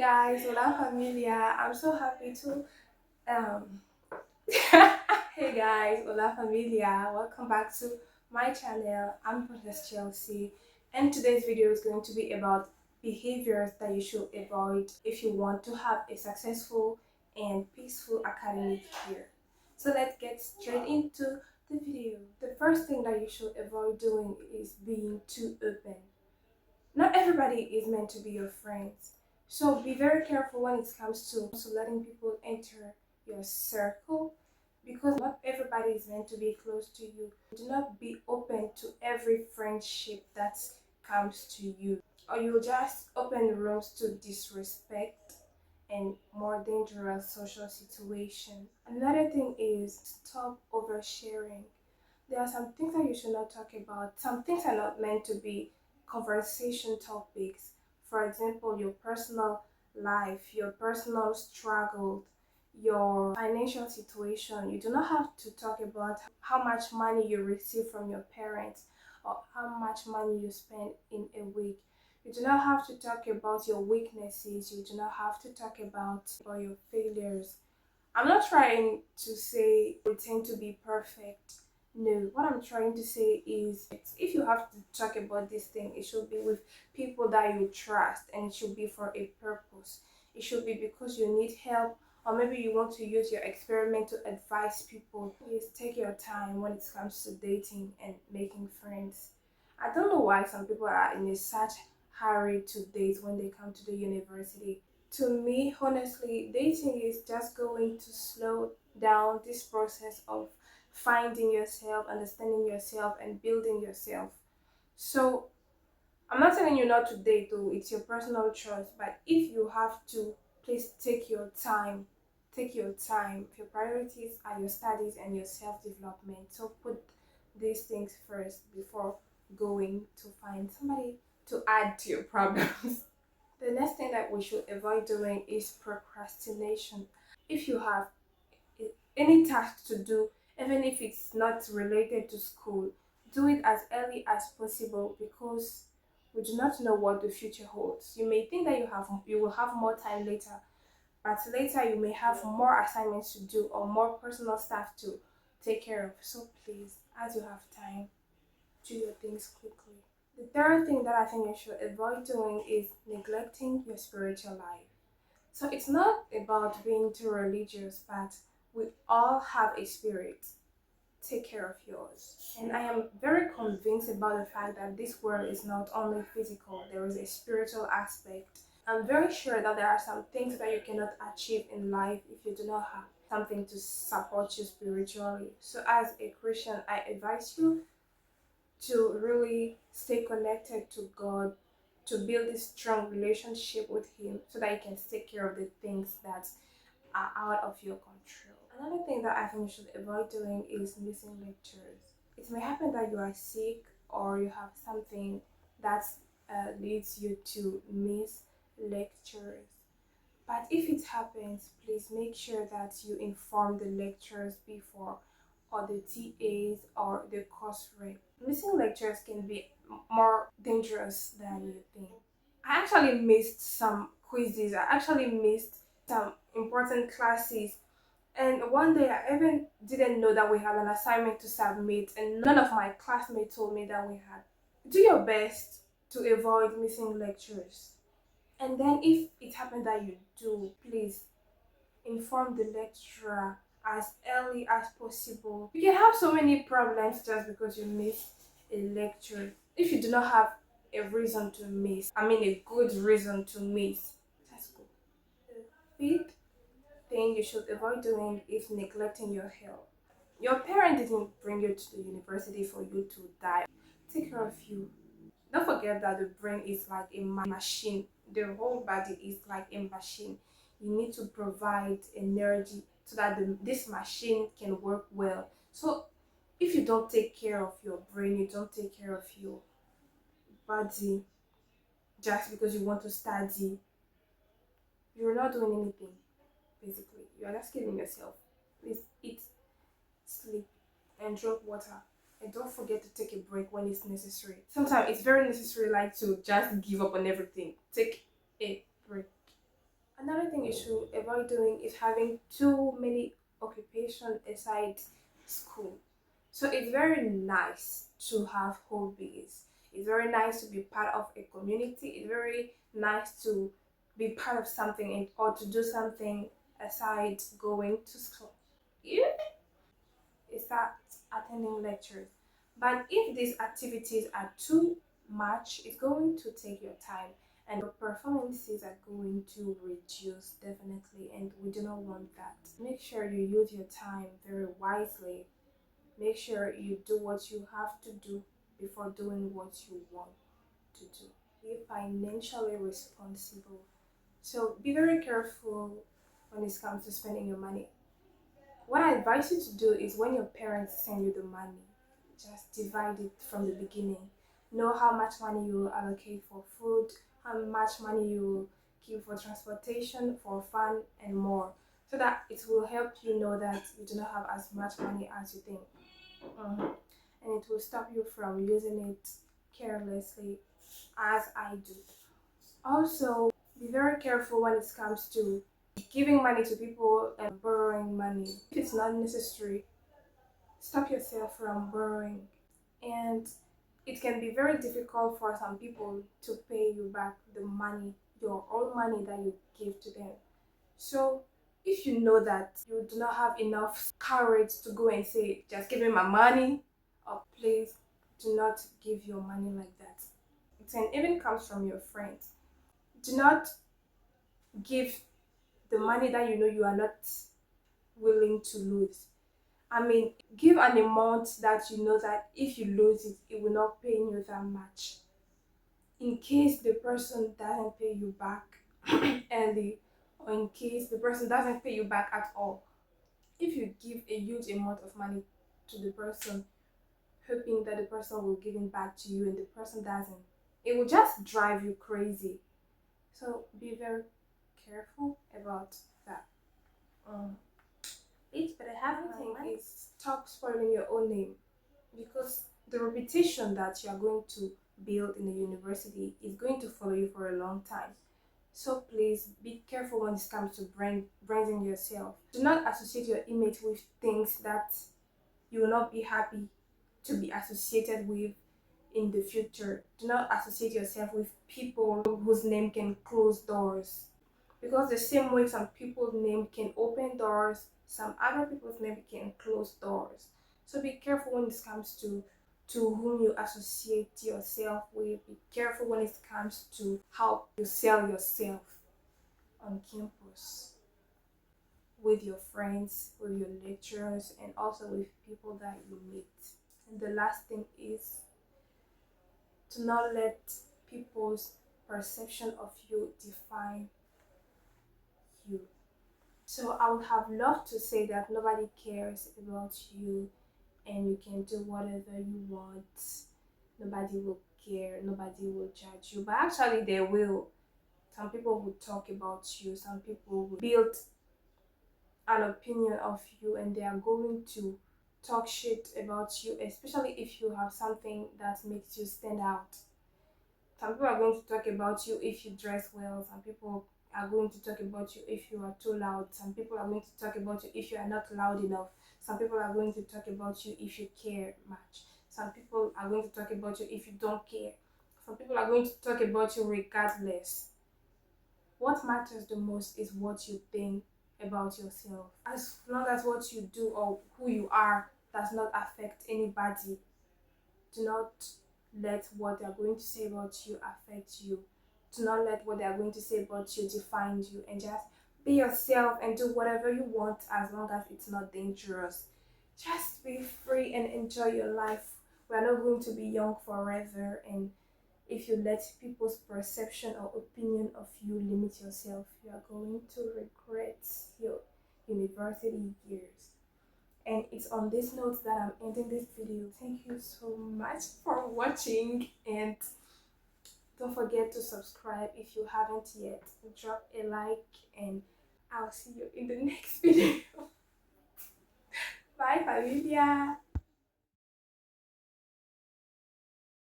guys, hola familia. I'm so happy to um hey guys, hola familia. Welcome back to my channel. I'm Princess Chelsea, and today's video is going to be about behaviors that you should avoid if you want to have a successful and peaceful academic year. So let's get straight into the video. The first thing that you should avoid doing is being too open. Not everybody is meant to be your friends. So be very careful when it comes to letting people enter your circle because not everybody is meant to be close to you. Do not be open to every friendship that comes to you, or you'll just open rooms to disrespect and more dangerous social situation. Another thing is stop oversharing. There are some things that you should not talk about. Some things are not meant to be conversation topics. For example, your personal life, your personal struggle, your financial situation. You do not have to talk about how much money you receive from your parents or how much money you spend in a week. You do not have to talk about your weaknesses. You do not have to talk about your failures. I'm not trying to say pretend to be perfect. No, what I'm trying to say is if you have to talk about this thing, it should be with people that you trust and it should be for a purpose. It should be because you need help or maybe you want to use your experiment to advise people. Please take your time when it comes to dating and making friends. I don't know why some people are in a such hurry to date when they come to the university. To me, honestly, dating is just going to slow down this process of finding yourself, understanding yourself, and building yourself. So, I'm not telling you not to date, though, it's your personal choice. But if you have to, please take your time. Take your time. Your priorities are your studies and your self development. So, put these things first before going to find somebody to add to your problems. The next thing that we should avoid doing is procrastination. If you have any task to do, even if it's not related to school, do it as early as possible because we do not know what the future holds. You may think that you will have more time later, but later you may have more assignments to do or more personal stuff to take care of. So please, as you have time, do your things quickly. The third thing that I think you should avoid doing is neglecting your spiritual life. So it's not about being too religious, but we all have a spirit. Take care of yours. And I am very convinced about the fact that this world is not only physical, there is a spiritual aspect. I'm very sure that there are some things that you cannot achieve in life if you do not have something to support you spiritually. So, as a Christian, I advise you to really stay connected to God, to build this strong relationship with Him so that you can take care of the things that are out of your control. Another thing that I think you should avoid doing is missing lectures. It may happen that you are sick or you have something that leads you to miss lectures. But if it happens, please make sure that you inform the lecturers before or the TAs or the course rep. Missing lectures can be more dangerous than you think. I actually missed some quizzes. I actually missed some important classes. And one day I even didn't know that we had an assignment to submit, and none of my classmates told me that we had. Do your best to avoid missing lectures. And then if it happens that you do, please inform the lecturer as early as possible. You can have so many problems just because you missed a lecture. If you do not have a reason to miss, I mean a good reason to miss, that's good. The fifth thing you should avoid doing is neglecting your health. Your parent didn't bring you to the university for you to die. Take care of you. Don't forget that the brain is like a machine. The whole body is like a machine. You need to provide energy so that this machine can work well. So if you don't take care of your brain, you don't take care of your body just because you want to study, you're not doing anything basically. You're just killing yourself. Please eat, sleep, and drink water. And don't forget to take a break when it's necessary. Sometimes it's very necessary, like to just give up on everything. Take a break. Another thing you should avoid doing is having too many occupation aside school. So it's very nice to have hobbies. It's very nice to be part of a community. It's very nice to be part of something or to do something aside going to school. Yeah, is that attending lectures. But if these activities are too much, it's going to take your time and your performances are going to reduce definitely, and we do not want that. Make sure you use your time very wisely. Make sure you do what you have to do before doing what you want to do. Be financially responsible. So be very careful when it comes to spending your money. What I advise you to do is when your parents send you the money, just divide it from the beginning. Know how much money you will allocate for food, how much money you will keep for transportation, for fun, and more. So that it will help you know that you do not have as much money as you think. Mhm. And it will stop you from using it carelessly as I do. Also, be very careful when it comes to giving money to people and borrowing money. If it's not necessary, stop yourself from borrowing. And it can be very difficult for some people to pay you back the money, your own money that you give to them. So if you know that you do not have enough courage to go and say, just give me my money, or please do not give your money like that. It can even comes from your friends. Do not give the money that you know you are not willing to lose. I mean, give an amount that you know that if you lose it, it will not pay you that much. In case the person doesn't pay you back early, or in case the person doesn't pay you back at all, if you give a huge amount of money to the person, hoping that the person will give it back to you and the person doesn't, it will just drive you crazy. So be very careful about that. Um, but I haven't think is stop spoiling your own name, because the reputation that you are going to build in the university is going to follow you for a long time. So please be careful when it comes to branding yourself. Do not associate your image with things that you will not be happy to be associated with in the future. Do not associate yourself with people whose name can close doors. Because the same way some people's name can open doors, some other people's name can close doors. So be careful when it comes to whom you associate yourself with. Be careful when it comes to how you sell yourself on campus with your friends, with your lecturers, and also with people that you meet. And the last thing is to not let people's perception of you define you. So I would have loved to say that nobody cares about you and you can do whatever you want. Nobody will care, nobody will judge you. But actually they will. Some people will talk about you, some people will build an opinion of you and they are going to talk shit about you, especially if you have something that makes you stand out. Some people are going to talk about you if you dress well. Some people are going to talk about you if you are too loud. Some people are going to talk about you if you are not loud enough. Some people are going to talk about you if you care much. Some people are going to talk about you if you don't care. Some people are going to talk about you regardless. What matters the most is what you think about yourself. As long as what you do or who you are does not affect anybody, do not let what they are going to say about you affect you. Do not let what they are going to say about you define you, and just be yourself and do whatever you want as long as it's not dangerous. Just be free and enjoy your life. We are not going to be young forever, and if you let people's perception or opinion of you limit yourself, you are going to regret your university years. And it's on this note that I'm ending this video. Thank you so much for watching, and don't forget to subscribe if you haven't yet. Drop a like and I'll see you in the next video. Bye familia.